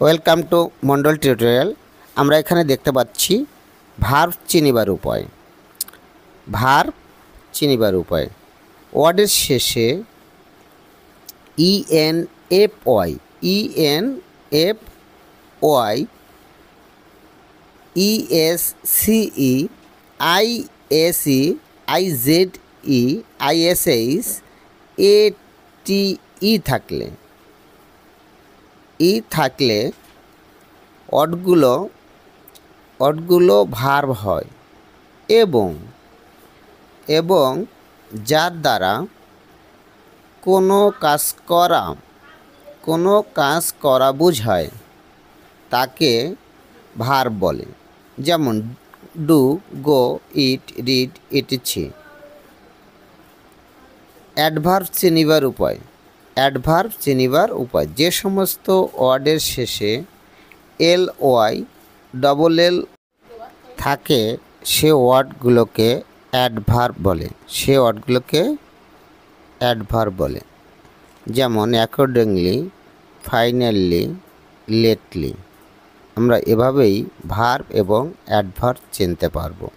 Welcome to Mondal tutorial. আমরা এখানে দেখতে পাচ্ছি ভার্ব চিনিবার উপায়। ভার্ব চিনিবার উপায় ওয়ার্ডের শেষে ENFY ENFY ESCE ISE IZE ISH ATE থাকলে ওয়ার্ডগুলো ভার্ব হয় এবং যার দ্বারা কোনো কাজ করা বোঝায় তাকে ভার্ব বলে। যেমন ডু, গো, ইট, রিড, ইটিছি। অ্যাডভার্ব চিনিবার উপায় যে সমস্ত ওয়ার্ডের শেষে LY LL থাকে সে ওয়ার্ডগুলোকে অ্যাডভার্ব বলে। যেমন অ্যাকর্ডিংলি, ফাইনালি, লেটলি। আমরা এভাবেই ভার্ব এবং অ্যাডভার্ব চিনতে পারবো।